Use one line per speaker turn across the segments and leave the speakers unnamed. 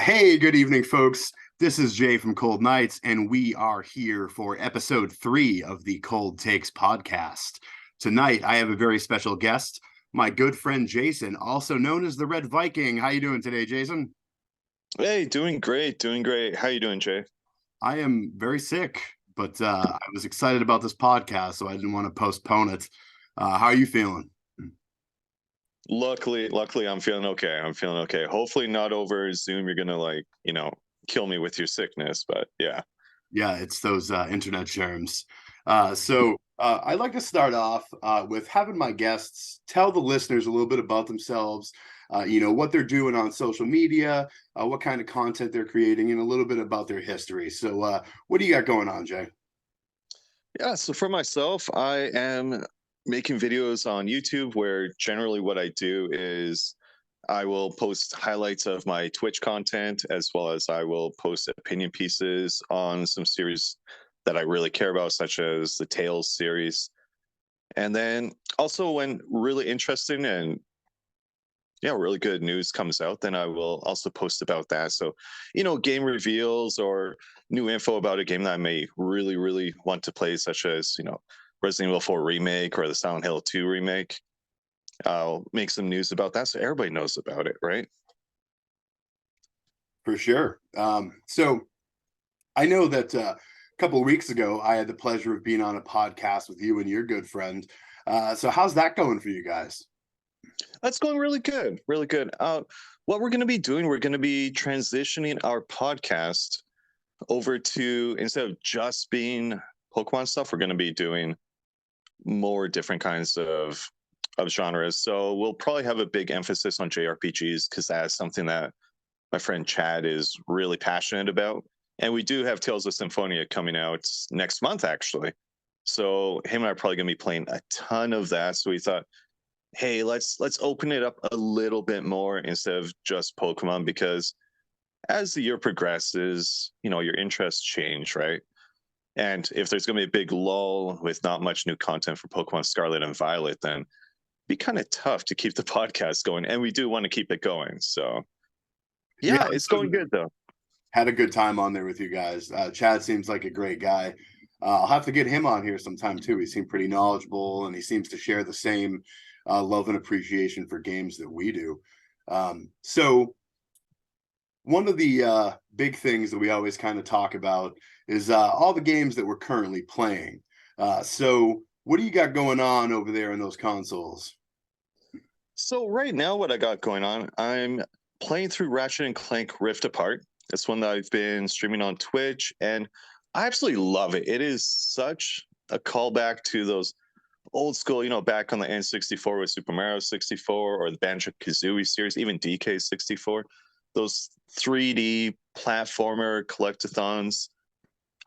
Hey, good evening, folks. This is Jay from Cold Nights, and we are here for episode 3 of the Cold Takes podcast. Tonight, I have a very special guest, my good friend Jason, also known as the Red Viking. How you doing today, Jason?
Hey, doing great, doing great. How you doing, Jay?
I am very sick, but I was excited about this podcast, so I didn't want to postpone it. How are you feeling?
Luckily, I'm feeling okay. I'm feeling okay. Hopefully not over Zoom. You're gonna kill me with your sickness, but yeah.
Yeah, it's those internet germs. I'd like to start off with having my guests tell the listeners a little bit about themselves, what they're doing on social media, what kind of content they're creating, and a little bit about their history. So what do you got going on, Jay?
Yeah, so for myself, I am making videos on YouTube where generally what I do is I will post highlights of my Twitch content as well as I will post opinion pieces on some series that I really care about, such as the Tales series. And then also when really interesting and really good news comes out, then I will also post about that. So, game reveals or new info about a game that I may really, really want to play, such as, Resident Evil 4 remake or the Silent Hill 2 remake. I'll make some news about that so everybody knows about it, right?
For sure. So I know that a couple of weeks ago, I had the pleasure of being on a podcast with you and your good friend. So how's that going for you guys?
That's going really good, really good. What we're going to be doing, we're going to be transitioning our podcast over to, instead of just being Pokemon stuff, we're going to be doing more different kinds of genres. So we'll probably have a big emphasis on JRPGs because that's something that my friend Chad is really passionate about. And we do have Tales of Symphonia coming out next month, actually. So him and I are probably going to be playing a ton of that. So we thought, hey, let's open it up a little bit more instead of just Pokemon, because as the year progresses, your interests change, right? And if there's going to be a big lull with not much new content for Pokemon Scarlet and Violet, then it'd be kind of tough to keep the podcast going. And we do want to keep it going. So
Yeah,
yeah, it's going good though.
had a good time on there with you guys. Chad seems like a great guy. I'll have to get him on here sometime too. He seemed pretty knowledgeable, and he seems to share the same love and appreciation for games that we do. So one of the big things that we always kind of talk about is all the games that we're currently playing. So what do you got going on over there in those consoles?
So right now, what I got going on, I'm playing through Ratchet and Clank Rift Apart. It's one that I've been streaming on Twitch, and I absolutely love it. It is such a callback to those old school, back on the N64 with Super Mario 64 or the Banjo-Kazooie series, even DK64, those 3D platformer collectathons.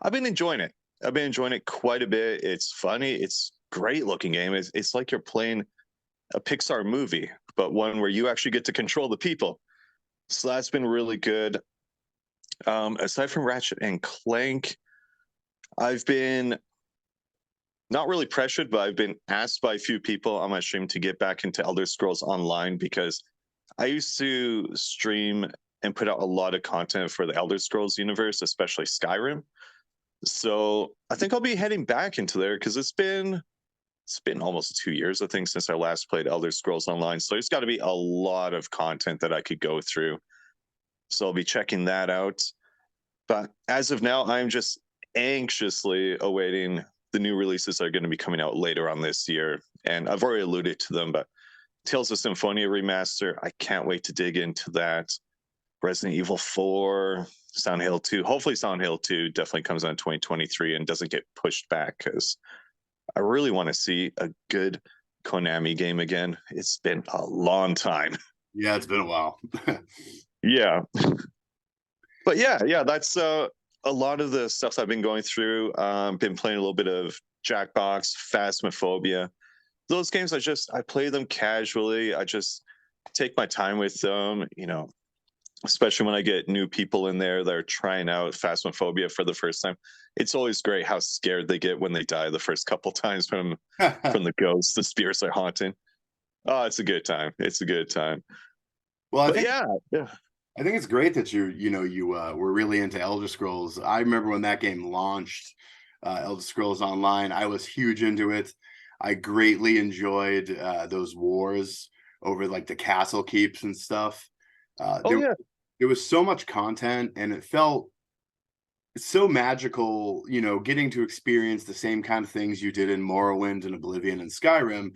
I've been enjoying it. I've been enjoying it quite a bit. It's funny. It's great looking game. It's like you're playing a Pixar movie, but one where you actually get to control the people. So that's been really good. Aside from Ratchet and Clank, I've been not really pressured, but I've been asked by a few people on my stream to get back into Elder Scrolls Online because I used to stream and put out a lot of content for the Elder Scrolls universe, especially Skyrim. So I think I'll be heading back into there because it's been almost 2 years, I think, since I last played Elder Scrolls Online. So there's got to be a lot of content that I could go through. So I'll be checking that out. But as of now, I'm just anxiously awaiting the new releases that are going to be coming out later on this year. And I've already alluded to them, but Tales of Symphonia Remaster, I can't wait to dig into that. Resident Evil 4, Silent Hill 2. Hopefully Silent Hill 2 definitely comes out in 2023 and doesn't get pushed back, because I really want to see a good Konami game again. It's been a long time.
Yeah, it's been a while.
Yeah. But yeah, that's a lot of the stuff I've been going through. Been playing a little bit of Jackbox, Phasmophobia. Those games, I play them casually. I just take my time with them, especially when I get new people in there that are trying out Phasmophobia for the first time. It's always great how scared they get when they die the first couple times from the ghosts, the spirits they're haunting. Oh, it's a good time. It's a good time.
Well, I
But
think
yeah.
I think it's great that you were really into Elder Scrolls. I remember when that game launched, Elder Scrolls Online. I was huge into it. I greatly enjoyed those wars over like the castle keeps and stuff. Uh,
Oh
there,
yeah.
there was so much content, and it felt so magical. Getting to experience the same kind of things you did in Morrowind and Oblivion and Skyrim,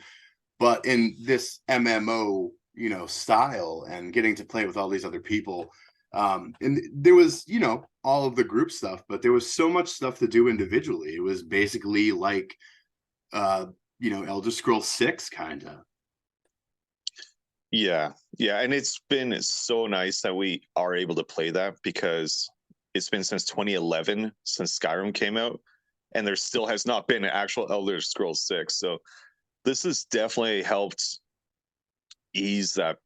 but in this MMO, style, and getting to play with all these other people. And there was, all of the group stuff, but there was so much stuff to do individually. It was basically like, uh, Elder Scrolls 6 kind of.
Yeah, yeah, and it's been so nice that we are able to play that because it's been since 2011 since Skyrim came out, and there still has not been an actual Elder Scrolls 6. So this has definitely helped ease that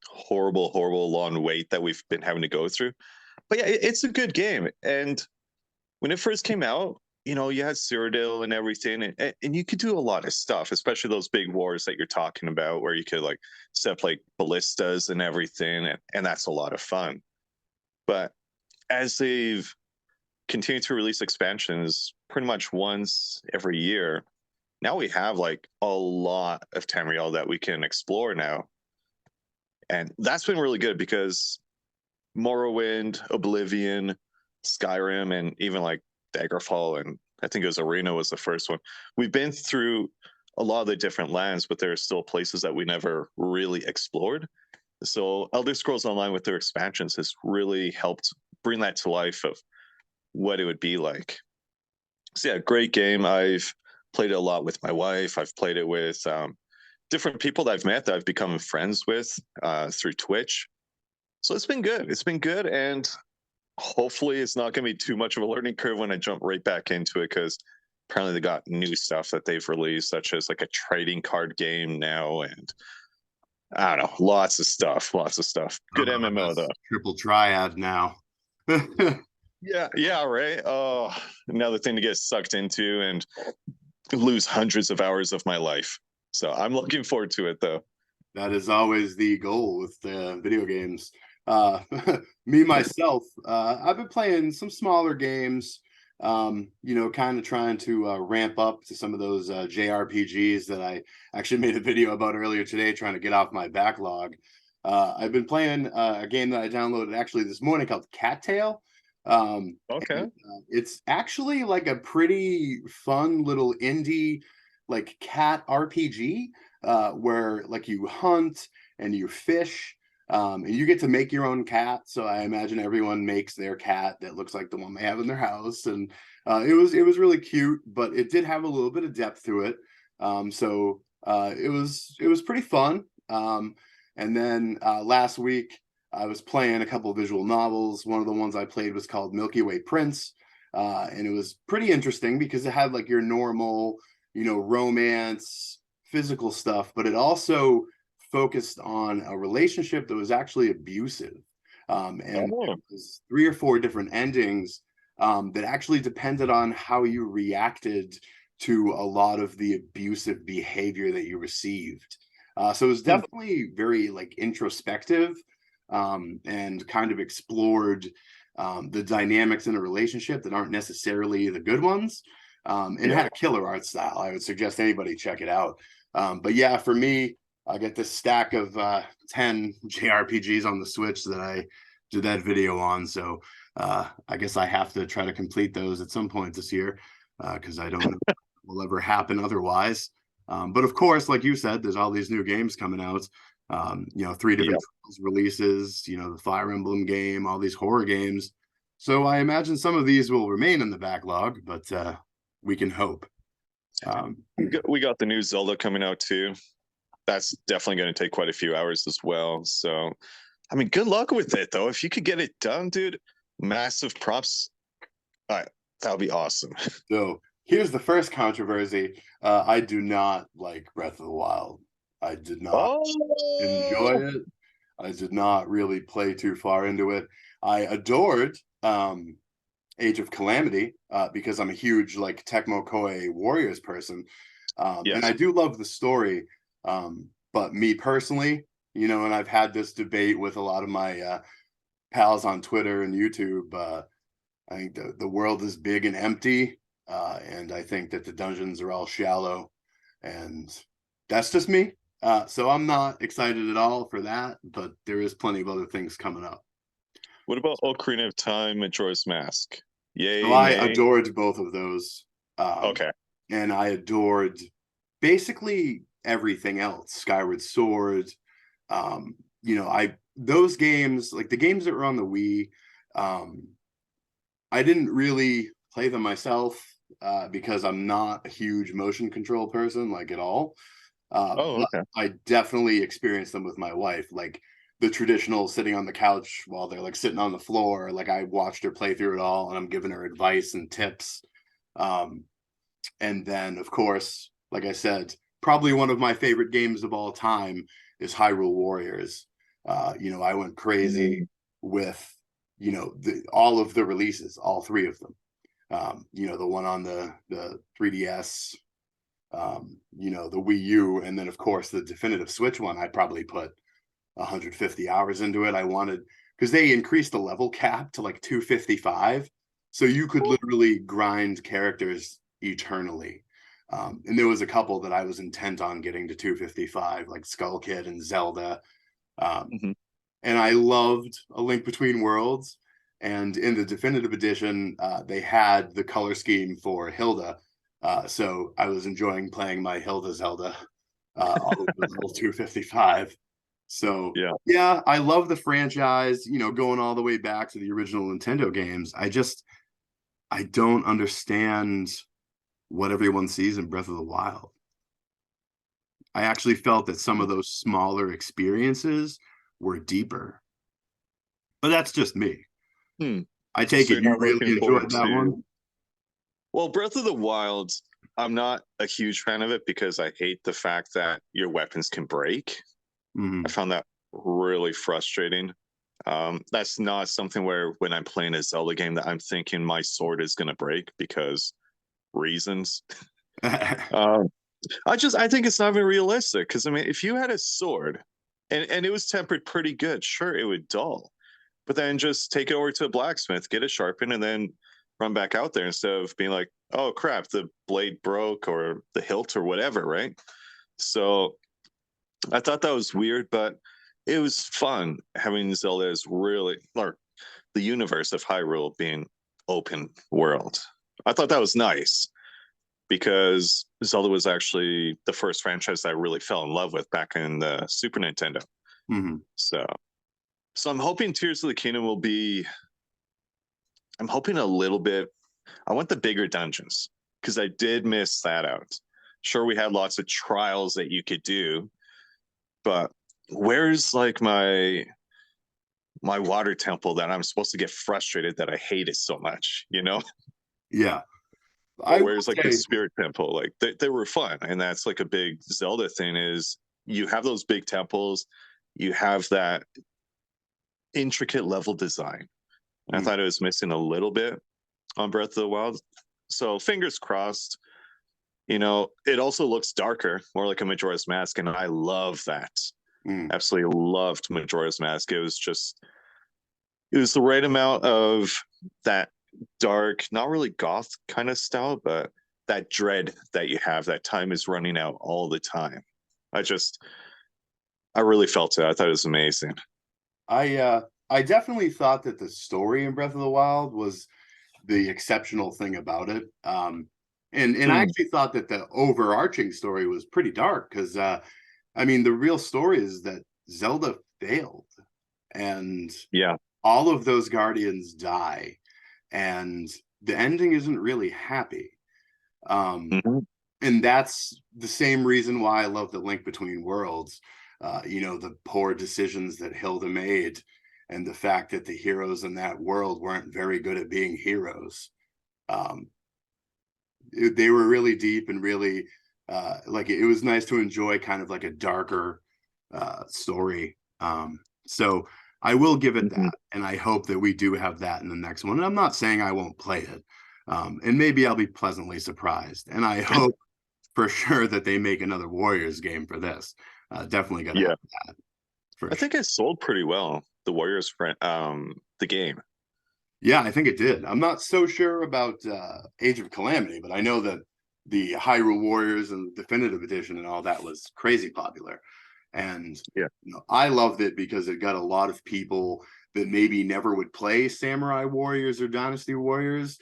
horrible, horrible long wait that we've been having to go through. But yeah, it's a good game. And when it first came out, you had Cyrodiil and everything, and you could do a lot of stuff, especially those big wars that you're talking about, where you could like set up like ballistas and everything, and that's a lot of fun. But as they've continued to release expansions pretty much once every year, now we have like a lot of Tamriel that we can explore now. And that's been really good because Morrowind, Oblivion, Skyrim, and even like Daggerfall, and I think it was Arena was the first one. We've been through a lot of the different lands, but there are still places that we never really explored. So Elder Scrolls Online with their expansions has really helped bring that to life of what it would be like. So yeah, great game. I've played it a lot with my wife. I've played it with different people that I've met that I've become friends with through Twitch. So it's been good. It's been good, and hopefully it's not going to be too much of a learning curve when I jump right back into it because apparently they got new stuff that they've released, such as like a trading card game now, and I don't know, lots of stuff, lots of stuff. Good MMO though.
That's triple triad now.
Yeah, yeah, right. Oh, another thing to get sucked into and lose hundreds of hours of my life. So I'm looking forward to it though.
That is always the goal with video games. Uh, Me myself, I've been playing some smaller games. Kind of trying to ramp up to some of those JRPGs that I actually made a video about earlier today, trying to get off my backlog. I've been playing a game that I downloaded actually this morning called Cattail.
Okay.
It's actually like a pretty fun little indie, like cat RPG, where like you hunt and you fish, and you get to make your own cat. So I imagine everyone makes their cat that looks like the one they have in their house, and it was really cute, but it did have a little bit of depth to it. It was pretty fun. And then last week I was playing a couple of visual novels. One of the ones I played was called Milky Way Prince, and it was pretty interesting because it had like your normal, romance, physical stuff, but it also focused on a relationship that was actually abusive. And there
Oh,
was three or four different endings that actually depended on how you reacted to a lot of the abusive behavior that you received. So it was
hmm.
definitely very like introspective, and kind of explored the dynamics in a relationship that aren't necessarily the good ones, and
Yeah.
had a killer art style. I would suggest anybody check it out. But yeah, for me, I get this stack of 10 JRPGs on the Switch that I did that video on. So I guess I have to try to complete those at some point this year, because I don't know what will ever happen otherwise. But of course, like you said, there's all these new games coming out. Three different
Yep.
releases, the Fire Emblem game, all these horror games. So I imagine some of these will remain in the backlog, but we can hope. Um,
We got the new Zelda coming out too. That's definitely going to take quite a few hours as well. So, I mean, good luck with it though. If you could get it done, dude, massive props. All right, that would be awesome.
so here's the first controversy. I do not like Breath of the Wild. I did not enjoy
Oh,
it. I did not really play too far into it. I adored Age of Calamity, because I'm a huge like Tecmo Koei Warriors person, and I
yes.
do love the story. But me personally, and I've had this debate with a lot of my pals on Twitter and YouTube. I think the world is big and empty, and I think that the dungeons are all shallow, and that's just me. So I'm not excited at all for that, but there is plenty of other things coming up.
What about Ocarina of Time, Majora's Mask?
So
Yay,
I
nay?
adored both of those,
Okay.
and I adored basically everything else. Skyward Sword, I those games, like the games that were on the Wii, um, I didn't really play them myself because I'm not a huge motion control person, like at all.
Oh,
But
okay.
I definitely experienced them with my wife, like the traditional sitting on the couch while they're like sitting on the floor. Like I watched her play through it all, and I'm giving her advice and tips. Um, and then, of course, like I said, probably one of my favorite games of all time is Hyrule Warriors. I went crazy
Mm.
with all of the releases, all three of them. The one on the 3DS, the Wii U, and then of course the definitive Switch one. I probably put 150 hours into it. I wanted because they increased the level cap to like 255, so you could literally grind characters eternally. And there was a couple that I was intent on getting to 255, like Skull Kid and Zelda. Um,
Mhm.
and I loved A Link Between Worlds. And in the definitive edition, they had the color scheme for Hilda. So I was enjoying playing my Hilda Zelda all of the level 255. So
Yeah.
yeah, I love the franchise, going all the way back to the original Nintendo games. I don't understand what everyone sees in Breath of the Wild. I actually felt that some of those smaller experiences were deeper. But that's just me.
Hmm.
I take
So
it
you're
you
not looking
really
forward
enjoyed that
to.
one.
Well, Breath of the Wild, I'm not a huge fan of it because I hate the fact that your weapons can break. I
Mhm.
found that really frustrating. That's not something where when I'm playing a Zelda game that I'm thinking my sword is going to break because reasons. Um, I think it's not even realistic because I mean, if you had a sword and it was tempered pretty good, sure, it would dull, but then just take it over to a blacksmith, get it sharpened, and then run back out there instead of being like, oh crap, the blade broke or the hilt or whatever, right? So I thought that was weird, but it was fun having Zelda as really, or the universe of Hyrule being open world. I thought that was nice because Zelda was actually the first franchise that I really fell in love with back in the Super Nintendo.
Mhm.
So, so I'm hoping Tears of the Kingdom will be. I'm hoping a little bit. I want the bigger dungeons because I did miss that out. Sure, we had lots of trials that you could do, but where's like my water temple that I'm supposed to get frustrated that I hate it so much, you know?
Yeah.
Or
I will
where's like the
say,
spirit temple? Like they were fun. And that's like a big Zelda thing is you have those big temples, you have that intricate level design. I
mm,
thought it was missing a little bit on Breath of the Wild. So fingers crossed. It also looks darker, more like a Majora's Mask, and I love that.
mm.
Absolutely loved Majora's Mask. It was the right amount of that dark, not really goth kind of style, but that dread that you have, that time is running out all the time. I just, I really felt it. I thought it was amazing.
I definitely thought that the story in Breath of the Wild was the exceptional thing about it. And I
Hmm.
actually thought that the overarching story was pretty dark because I mean the real story is that Zelda failed and
Yeah.
all of those guardians die, and the ending isn't really happy. Um,
Hmm.
and that's the same reason why I love the Link Between Worlds. The poor decisions that Hilda made, and the fact that the heroes in that world weren't very good at being heroes. Um, they were really deep and really like it was nice to enjoy kind of like a darker story. So I will give it
Hmm.
that, and I hope that we do have that in the next one. And I'm not saying I won't play it, and maybe I'll be pleasantly surprised. And I hope for sure that they make another Warriors game for this. Definitely got to have
Yeah.
that for
I
sure.
think it sold pretty well. the Warriors friend the game.
Yeah, I think it did. I'm not so sure about Age of Calamity, but I know that the Hyrule Warriors and Definitive Edition and all that was crazy popular. And
Yeah.
I loved it because it got a lot of people that maybe never would play Samurai Warriors or Dynasty Warriors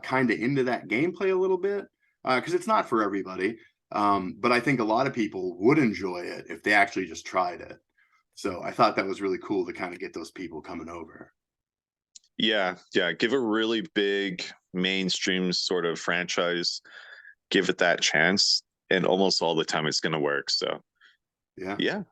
kind of into that gameplay a little bit because it's not for everybody. But I think a lot of people would enjoy it if they actually just tried it. So I thought that was really cool to kind of get those people coming over.
Yeah, yeah. Give a really big mainstream sort of franchise, give it that chance, and almost all the time it's gonna work. So
Yeah.
yeah.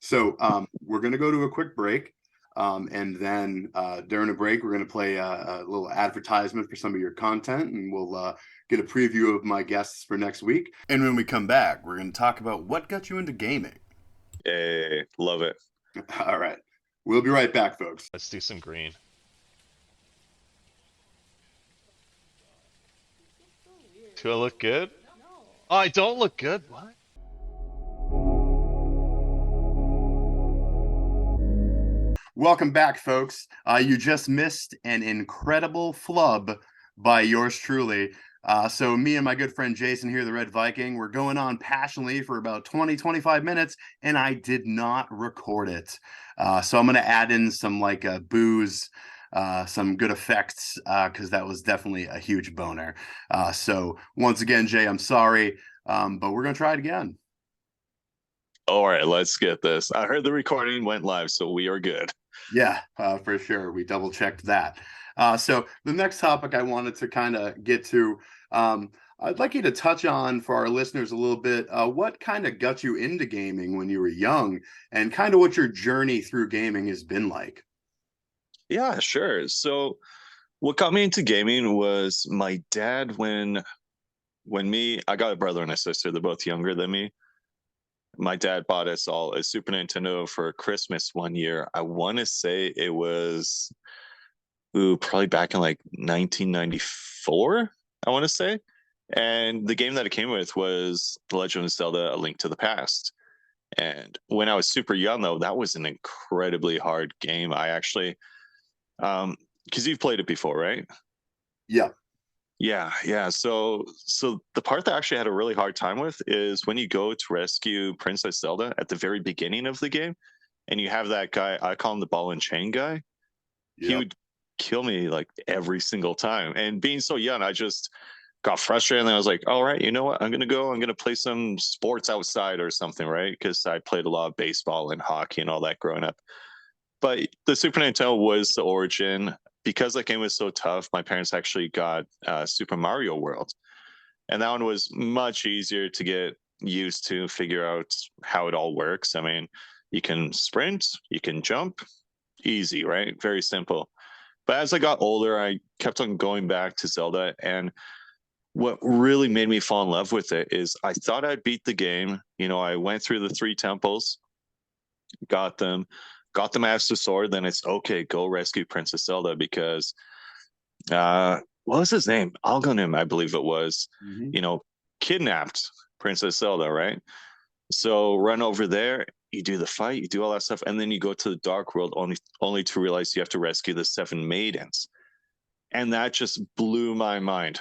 So we're going to go to a quick break. And then during a break, we're going to play a little advertisement for some of your content, and we'll get a preview of my guests for next week. And when we come back, we're going to talk about what got you into gaming.
Hey, love it.
All right. We'll be right back, folks.
Let's do some green. Do I look good? Oh, I don't look good? What?
Welcome back, folks. You just missed an incredible flub by yours truly. So me and my good friend Jason here, the Red Viking, we're going on passionately for about 20, 25 minutes, and I did not record it. So I'm going to add in some like booze, some good effects, because that was definitely a huge boner. So once again, Jay, I'm sorry, but we're going to try it again.
All right, let's get this. I heard the recording went live, so we are good.
Yeah, for sure. We double checked that. So the next topic I wanted to kind of get to, I'd like you to touch on for our listeners a little bit, what kind of got you into gaming when you were young and kind of what your journey through gaming has been like.
Yeah, sure. So what got me into gaming was my dad I got a brother and a sister, they're both younger than me. My dad bought us all a Super Nintendo for Christmas one year. I want to say it was probably back in like 1994, I want to say. And the game that it came with was The Legend of Zelda: A Link to the Past. And when I was super young, though, that was an incredibly hard game. I actually, because you've played it before, right?
Yeah.
Yeah, yeah. So the part that I actually had a really hard time with is when you go to rescue Princess Zelda at the very beginning of the game, and you have that guy, I call him the ball and chain guy. He
Yep.
would kill me like every single time. And being so young, I just got frustrated, and I was like, all right, you know what? I'm gonna play some sports outside or something, right? Because I played a lot of baseball and hockey and all that growing up. But the Super Nintendo was the origin. Because that game was so tough, my parents actually got Super Mario World. And that one was much easier to get used to, figure out how it all works. I mean, you can sprint, you can jump, easy, right? Very simple. But as I got older, I kept on going back to Zelda. And what really made me fall in love with it is I thought I'd beat the game. You know, I went through the three temples, got them, got the Master Sword. Then it's okay, go rescue Princess Zelda because what was his name? Algonim, I believe it was,
Mm-hmm.
you know, kidnapped Princess Zelda, right? So run over there, you do the fight, you do all that stuff, and then you go to the Dark World only to realize you have to rescue the seven maidens. And that just blew my mind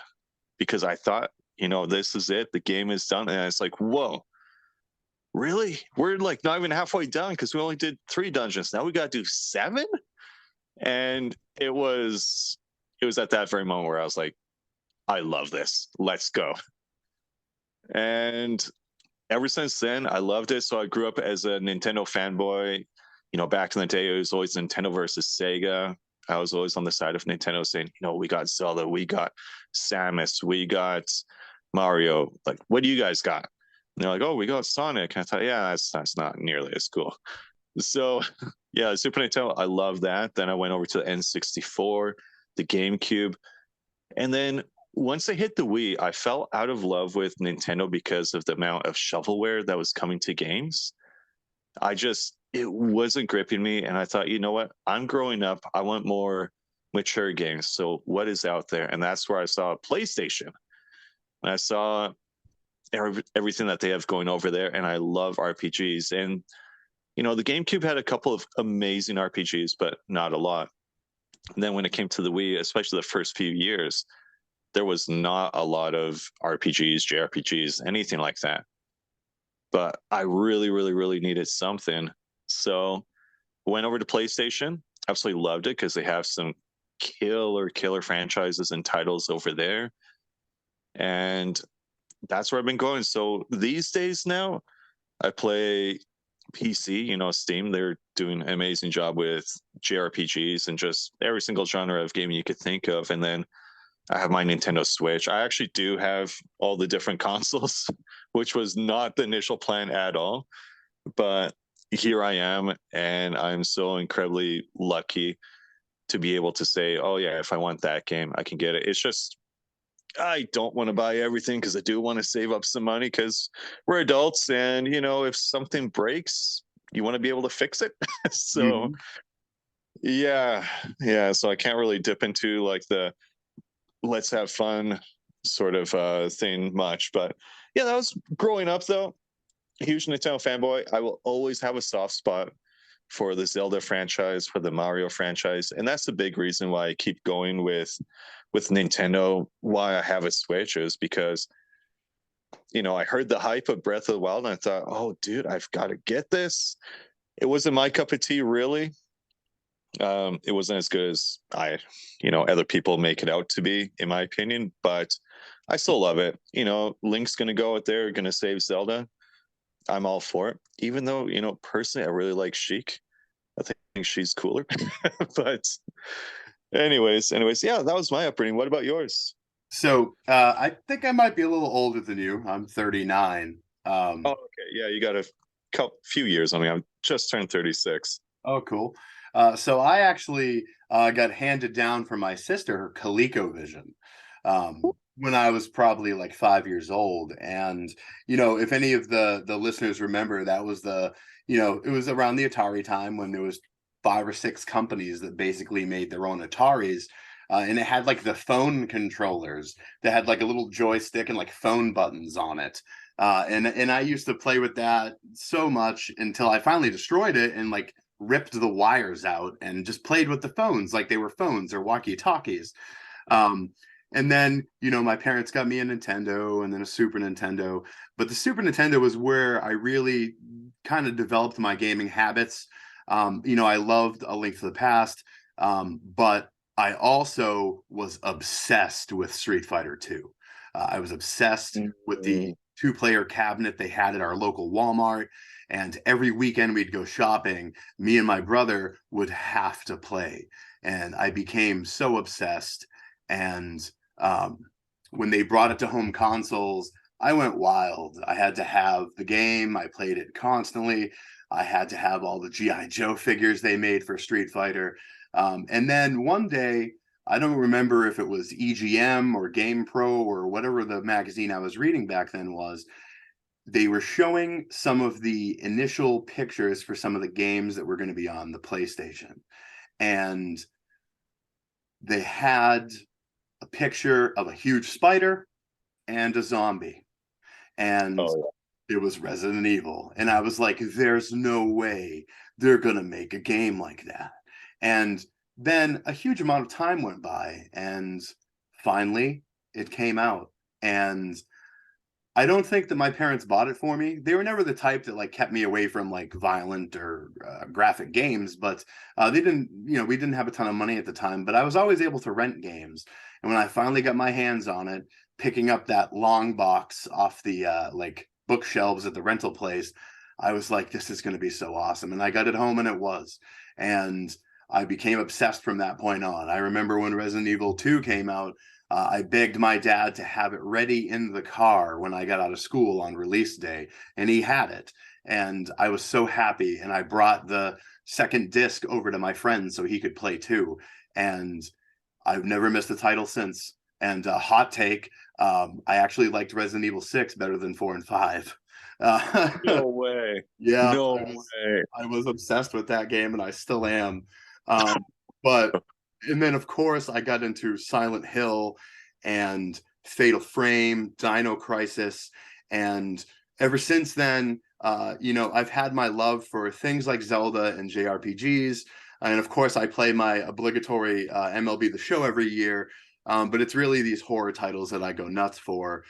because I thought, you know, this is it, the game is done. And it's like, whoa, really? We're like not even halfway done because we only did 3 dungeons. Now we gotta do 7? And it was at that very moment where I was like, I love this. Let's go. And ever since then, I loved it. So I grew up as a Nintendo fanboy. You know, back in the day, it was always Nintendo versus Sega. I was always on the side of Nintendo saying, you know, we got Zelda, we got Samus, we got Mario. Like, what do you guys got? And they're like, oh, we got Sonic. And I thought, yeah, that's not nearly as cool. So, yeah, Super Nintendo, I love that. Then I went over to the N64, the GameCube. And then once I hit the Wii, I fell out of love with Nintendo because of the amount of shovelware that was coming to games. It wasn't gripping me. And I thought, you know what? I'm growing up. I want more mature games. So what is out there? And that's where I saw PlayStation. And I saw everything that they have going over there. And I love RPGs. And the GameCube had a couple of amazing RPGs, but not a lot. And then when it came to the Wii, especially the first few years, there was not a lot of RPGs, JRPGs, anything like that. But I really, really, really needed something. So went over to PlayStation. Absolutely loved it because they have some killer franchises and titles over there. And that's where I've been going. So these days now, I play PC, Steam. They're doing an amazing job with JRPGs and just every single genre of game you could think of. And then I have my Nintendo Switch. I actually do have all the different consoles, which was not the initial plan at all. But here I am, and I'm so incredibly lucky to be able to say, oh, yeah, if I want that game, I can get it. It's just, I don't want to buy everything because I do want to save up some money because we're adults. And, if something breaks, you want to be able to fix it. So, yeah. So I can't really dip into like the let's have fun sort of thing much. But yeah, that was growing up though. Huge Nintendo fanboy. I will always have a soft spot for the Zelda franchise, for the Mario franchise, and that's the big reason why I keep going with Nintendo. Why I have a Switch is because I heard the hype of Breath of the Wild, and I thought, oh, dude, I've got to get this. It wasn't my cup of tea, really. It wasn't as good as other people make it out to be, in my opinion, but I still love it. Link's going to go out there, going to save Zelda. I'm all for it, even though, personally, I really like Sheik. I think she's cooler. But anyways, yeah, that was my upbringing. What about yours?
So I think I might be a little older than you. I'm 39.
Oh, okay. Yeah, you got a few years on me. I'm just turned 36.
Oh, cool. So I actually got handed down from my sister her ColecoVision when I was probably like 5 years old. And, if any of the listeners remember, that was it was around the Atari time when there was 5 or 6 companies that basically made their own Ataris. And it had like the phone controllers that had like a little joystick and like phone buttons on it. And I used to play with that so much until I finally destroyed it and like ripped the wires out and just played with the phones like they were phones or walkie-talkies. And then, my parents got me a Nintendo and then a Super Nintendo. But the Super Nintendo was where I really kind of developed my gaming habits. I loved A Link to the Past, but I also was obsessed with Street Fighter 2. I was obsessed with the 2-player cabinet they had at our local Walmart. And every weekend we'd go shopping, me and my brother would have to play. And I became so obsessed. And when they brought it to home consoles, I went wild. I had to have the game. I played it constantly. I had to have all the G.I. Joe figures they made for Street Fighter. And then one day, I don't remember if it was EGM or Game Pro or whatever the magazine I was reading back then was. They were showing some of the initial pictures for some of the games that were going to be on the PlayStation. And they had a picture of a huge spider and a zombie. And it was Resident Evil. And I was like, there's no way they're going to make a game like that. And then a huge amount of time went by, and finally it came out. And I don't think that my parents bought it for me. They were never the type that like kept me away from like violent or graphic games, but they didn't, we didn't have a ton of money at the time, but I was always able to rent games. And when I finally got my hands on it, picking up that long box off the like bookshelves at the rental place, I was like, this is going to be so awesome. And I got it home and it was. And I became obsessed from that point on. I remember when Resident Evil 2 came out, I begged my dad to have it ready in the car when I got out of school on release day, and he had it. And I was so happy. And I brought the second disc over to my friend so he could play too. And I've never missed a title since. And hot take, I actually liked Resident Evil 6 better than 4 and 5.
No way.
Yeah,
No way.
I was obsessed with that game, and I still am. But and then of course I got into Silent Hill and Fatal Frame, Dino Crisis, and ever since then You know, I've had my love for things like Zelda and JRPGs, and of course, I play my obligatory MLB The Show every year. But it's really these horror titles that I go nuts for,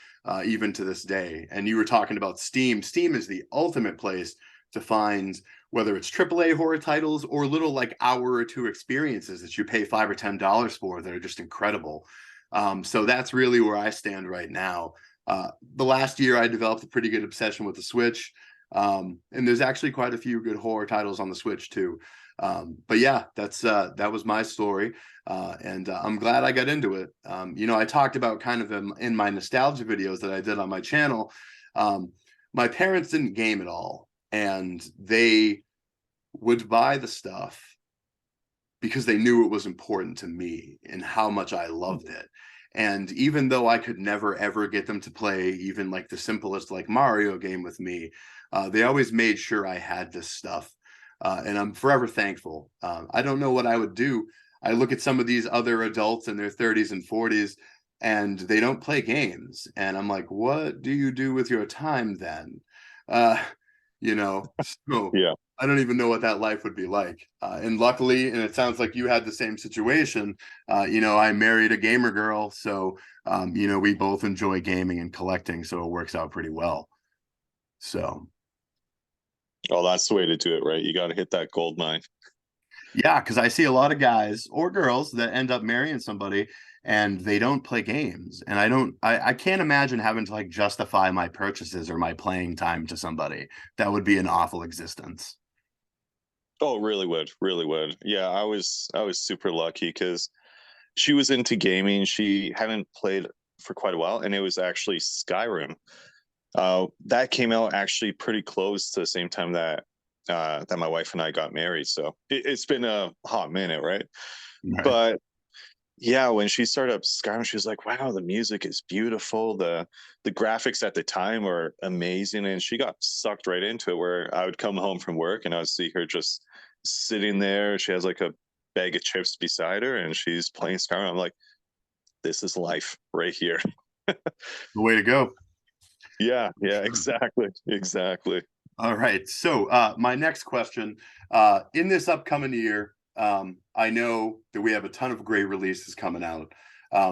even to this day. And you were talking about Steam. Steam is the ultimate place to find whether it's AAA horror titles or little like hour or two experiences that you pay $5 or $10 for that are just incredible. So that's really where I stand right now. The last year, I developed a pretty good obsession with the Switch. And there's actually quite a few good horror titles on the Switch too. But yeah, that was my story. And I'm glad I got into it. You know, I talked about kind of in my nostalgia videos that I did on my channel. My parents didn't game at all, and they would buy the stuff because they knew it was important to me and how much I loved it. And even though I could never ever get them to play even like the simplest like Mario game with me, they always made sure I had this stuff. And I'm forever thankful. I don't know what I would do. I look at some of these other adults in their 30s and 40s, and they don't play games. And I'm like, what do you do with your time then? Uh, you know, so
Yeah.
I don't even know what that life would be like. And luckily, and it sounds like you had the same situation. You know, I married a gamer girl, so you know, we both enjoy gaming and collecting, so it works out pretty well. So
Oh, that's the way to do it, right? You got to hit that gold mine.
yeah, because I see a lot of guys or girls that end up marrying somebody and they don't play games. And I can't imagine having to like justify my purchases or my playing time to somebody. That would be an awful existence.
Oh, really would. Yeah, I was super lucky because she was into gaming. She hadn't played for quite a while, and it was actually Skyrim. That came out actually pretty close to the same time that that my wife and I got married. So it's been a hot minute, right?
Right.
But yeah, when she started up Skyrim, she was like, "Wow, the music is beautiful. The graphics at the time were amazing," and she got sucked right into it. Where I would come home from work and I would see her just sitting there. She has like a bag of chips beside her, and she's playing Skyrim. I'm like, "This is life right here."
The way to go.
Yeah, yeah,
Sure.
exactly, exactly.
All right. So my next question, in this upcoming year, I know that we have a ton of great releases coming out.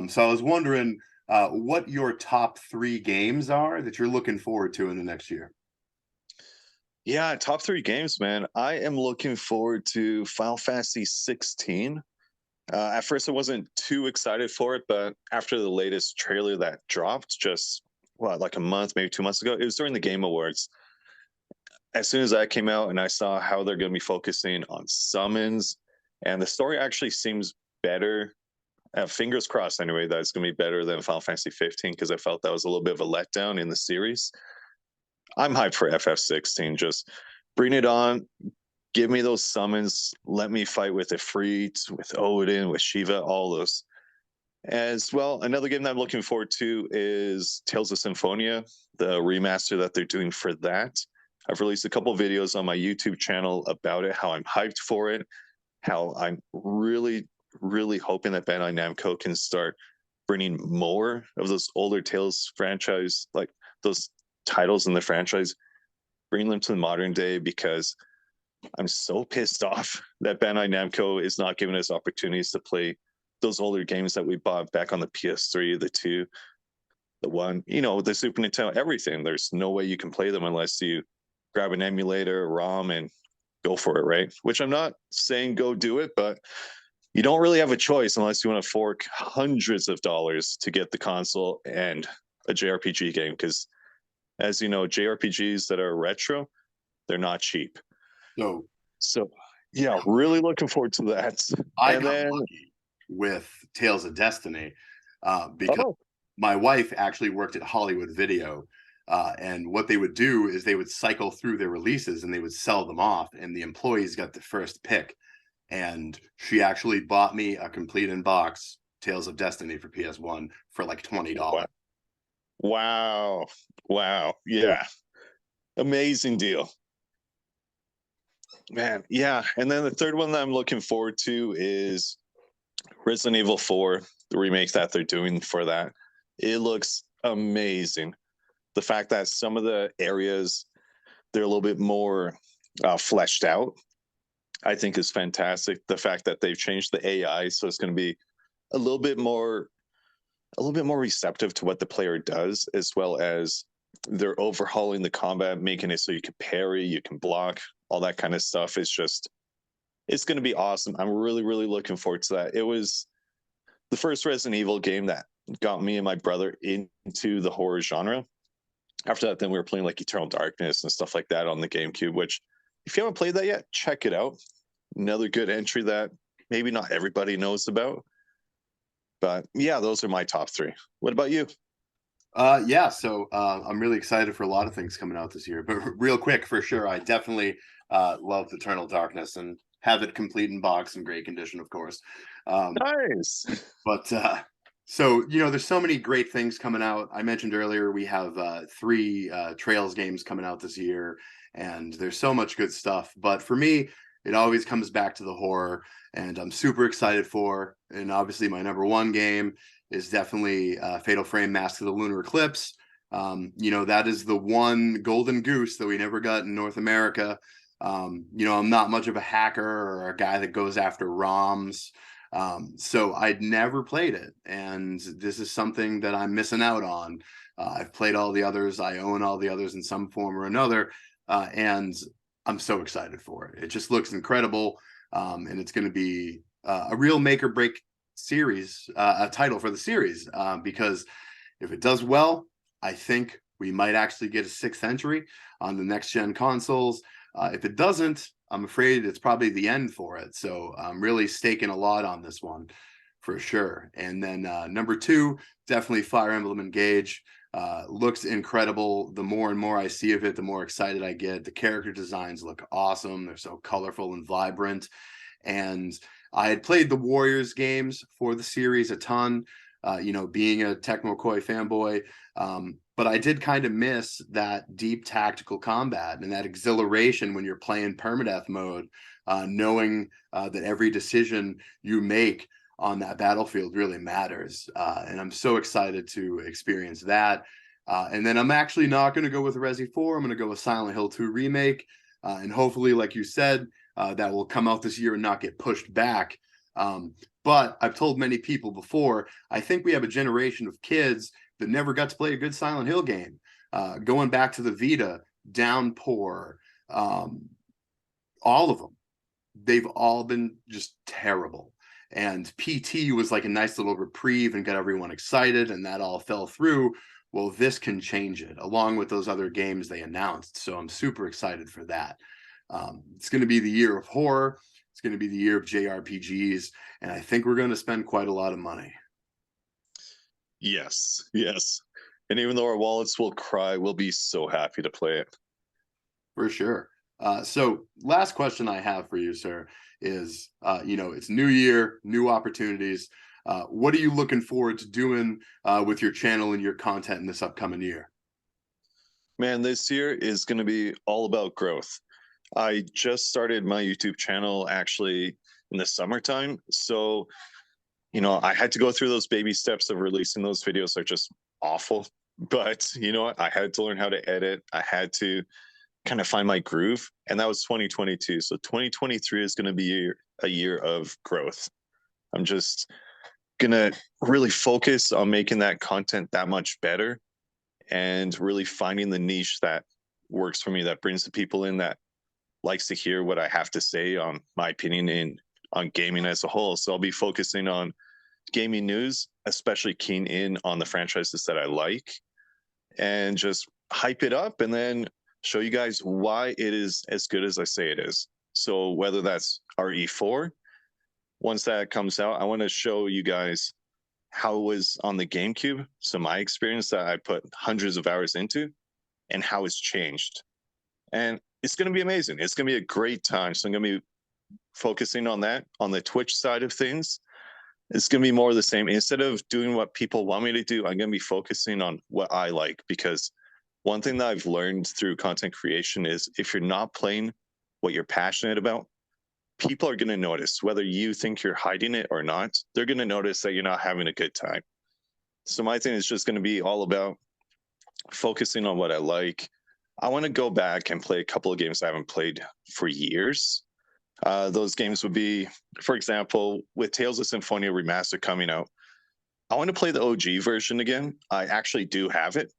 So I was wondering what your top three games are that you're looking forward to in the next year.
Yeah, top three games, man. I am looking forward to Final Fantasy 16. At first, I wasn't too excited for it, but after the latest trailer that dropped just, what, like a month, maybe 2 months ago, it was during the Game Awards. As soon as that came out and I saw how they're going to be focusing on summons, and the story actually seems better. Fingers crossed, anyway, that it's going to be better than Final Fantasy 15 because I felt that was a little bit of a letdown in the series. I'm hyped for FF16. Just bring it on. Give me those summons. Let me fight with Ifrit, with Odin, with Shiva, all those. As well, another game that I'm looking forward to is Tales of Symphonia, the remaster that they're doing for that. I've released a couple of videos on my YouTube channel about it, how I'm hyped for it, how I'm really hoping that Bandai Namco can start bringing more of those older Tales franchise, like those titles in the franchise, bring them to the modern day because I'm so pissed off that Bandai Namco is not giving us opportunities to play those older games that we bought back on the PS3, the 2, the 1, the Super Nintendo, everything. There's no way you can play them unless you grab an emulator, ROM, and go for it, right? Which I'm not saying go do it, but you don't really have a choice unless you want to fork hundreds of dollars to get the console and a JRPG game. Because as you know, JRPGs that are retro, they're not cheap.
So
So yeah, really looking forward to that.
I
And
got
then,
lucky with Tales of Destiny because
oh,
my wife actually worked at Hollywood Video. And what they would do is they would cycle through their releases and they would sell them off, and the employees got the first pick. And she actually bought me a complete in box Tales of Destiny for PS1 for like $20.
wow, wow, wow, yeah, amazing deal, man. Yeah, and then the third one that I'm looking forward to is Resident Evil 4, the remake that they're doing for that. It looks amazing. The fact that some of the areas they're a little bit more fleshed out, I think is fantastic. The fact that they've changed the AI, so it's going to be a little bit more receptive to what the player does, as well as they're overhauling the combat, making it so you can parry, you can block, all that kind of stuff. It's going to be awesome. I'm really, really looking forward to that. It was the first Resident Evil game that got me and my brother into the horror genre. After that, then we were playing like Eternal Darkness and stuff like that on the GameCube, which if you haven't played that yet, check it out. Another good entry that maybe not everybody knows about. But yeah, those are my top three. What about you?
Yeah, so I'm really excited for a lot of things coming out this year. But real quick, for sure, I definitely love Eternal Darkness and have it complete in box in great condition, of course.
Nice.
But so there's so many great things coming out. I mentioned earlier we have 3 Trails games coming out this year, and there's so much good stuff. But for me, it always comes back to the horror, and I'm super excited for. And obviously, my number one game is definitely Fatal Frame: Mask of the Lunar Eclipse. That is the one golden goose that we never got in North America. I'm not much of a hacker or a guy that goes after ROMs. So I'd never played it, and this is something that I'm missing out on. I've played all the others. I own all the others in some form or another, and I'm so excited for it. It just looks incredible, and it's going to be a real make or break series, a title for the series, because if it does well, I think we might actually get a 6th entry on the next gen consoles. If it doesn't, I'm afraid it's probably the end for it. So I'm really staking a lot on this one for sure. And then number 2, definitely Fire Emblem Engage. Looks incredible. The more and more I see of it, the more excited I get. The character designs look awesome. They're so colorful and vibrant. And I had played the Warriors games for the series a ton, being a Tecmo Koei fanboy. But I did kind of miss that deep tactical combat and that exhilaration when you're playing permadeath mode, knowing that every decision you make on that battlefield really matters. And I'm so excited to experience that. And then I'm actually not going to go with Resi 4. I'm going to go with Silent Hill 2 Remake. And hopefully, like you said, that will come out this year and not get pushed back. But I've told many people before, I think we have a generation of kids that never got to play a good Silent Hill game. Going back to the Vita, Downpour, all of them, they've all been just terrible. And PT was like a nice little reprieve and got everyone excited, and that all fell through. Well, this can change it, along with those other games they announced. So I'm super excited for that. It's going to be the year of horror. It's going to be the year of JRPGs, and I think we're going to spend quite a lot of money.
Yes, yes. And even though our wallets will cry, we'll be so happy to play it.
For sure. So last question I have for you, sir, is, it's new year, new opportunities. What are you looking forward to doing with your channel and your content in this upcoming year?
Man, this year is going to be all about growth. I just started my YouTube channel actually in the summertime. So, I had to go through those baby steps of releasing those videos. They're just awful. But you know what? I had to learn how to edit. I had to kind of find my groove. And that was 2022. So 2023 is going to be a year of growth. I'm just going to really focus on making that content that much better and really finding the niche that works for me, that brings the people in, that likes to hear what I have to say on my opinion on gaming as a whole. So I'll be focusing on gaming news, especially keen in on the franchises that I like, and just hype it up and then show you guys why it is as good as I say it is. So whether that's RE4, once that comes out, I want to show you guys how it was on the GameCube. So my experience that I put hundreds of hours into and how it's changed. And it's going to be amazing. It's going to be a great time. So I'm going to be focusing on that. On the Twitch side of things, it's going to be more of the same. Instead of doing what people want me to do, I'm going to be focusing on what I like. Because one thing that I've learned through content creation is if you're not playing what you're passionate about, people are going to notice. Whether you think you're hiding it or not, they're going to notice that you're not having a good time. So my thing is just going to be all about focusing on what I like, I want to go back and play a couple of games I haven't played for years. Those games would be, for example, with Tales of Symphonia Remastered coming out, I want to play the OG version again. I actually do have it.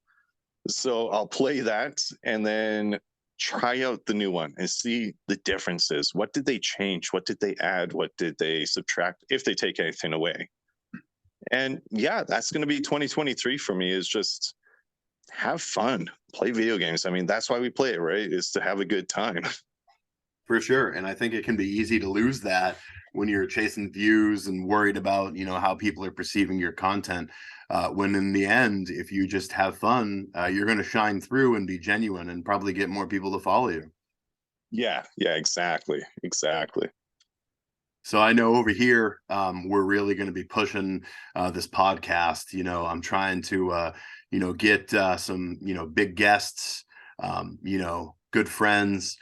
So I'll play that and then try out the new one and see the differences. What did they change? What did they add? What did they subtract, if they take anything away? And yeah, that's going to be 2023 for me, is just have fun, play video games. I mean, that's why we play it, right? Is to have a good time.
For sure. And I think it can be easy to lose that when you're chasing views and worried about, how people are perceiving your content. When in the end, if you just have fun, you're going to shine through and be genuine and probably get more people to follow you.
Yeah, exactly.
So I know over here, we're really going to be pushing this podcast. I'm trying to, get some, big guests, good friends.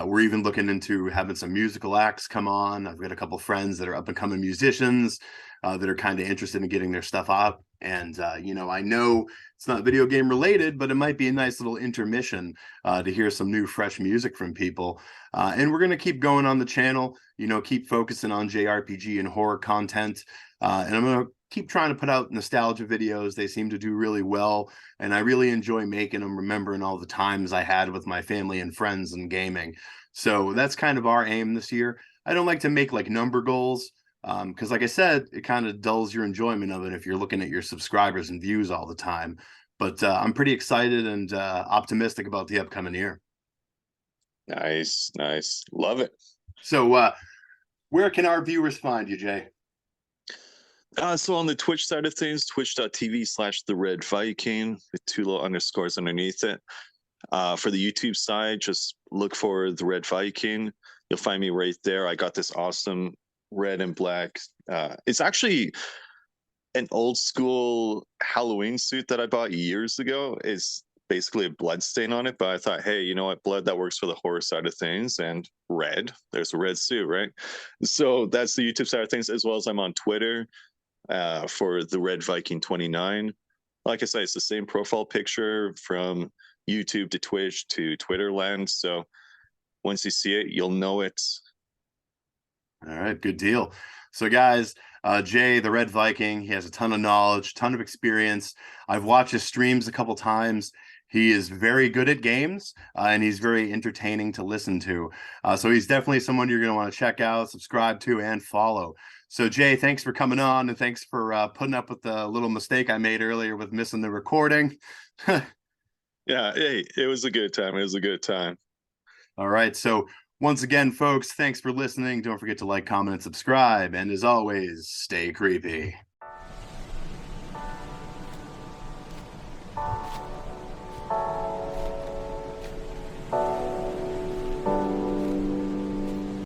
We're even looking into having some musical acts come on. I've got a couple friends that are up and coming musicians that are kind of interested in getting their stuff up. And, I know it's not video game related, but it might be a nice little intermission to hear some new, fresh music from people. And we're going to keep going on the channel, keep focusing on JRPG and horror content. And I'm going to keep trying to put out nostalgia videos. They seem to do really well. And I really enjoy making them, remembering all the times I had with my family and friends and gaming. So that's kind of our aim this year. I don't like to make like number goals because like I said, it kind of dulls your enjoyment of it if you're looking at your subscribers and views all the time. But I'm pretty excited and optimistic about the upcoming year.
Nice. Love it.
So where can our viewers find you, Jay?
So on the Twitch side of things, twitch.tv/Theredviking with 2 little underscores underneath it. For the YouTube side, just look for The Red Viking. You'll find me right there. I got this awesome red and black. It's actually an old school Halloween suit that I bought years ago. It's basically a blood stain on it, but I thought, hey, you know what? Blood, that works for the horror side of things. And red, there's a red suit, right? So that's the YouTube side of things, as well as I'm on Twitter for Theredviking29. Like I said, it's the same profile picture from YouTube to Twitch to Twitter land. So once you see it, you'll know it.
All right, good deal. So guys, Jay, the Red Viking, he has a ton of knowledge, ton of experience. I've watched his streams a couple times. He is very good at games, and he's very entertaining to listen to. So he's definitely someone you're going to want to check out, subscribe to, and follow. So Jay, thanks for coming on, and thanks for putting up with the little mistake I made earlier with missing the recording.
Yeah, hey, it was a good time.
All right, so once again, folks, thanks for listening. Don't forget to like, comment, and subscribe. And as always, stay creepy.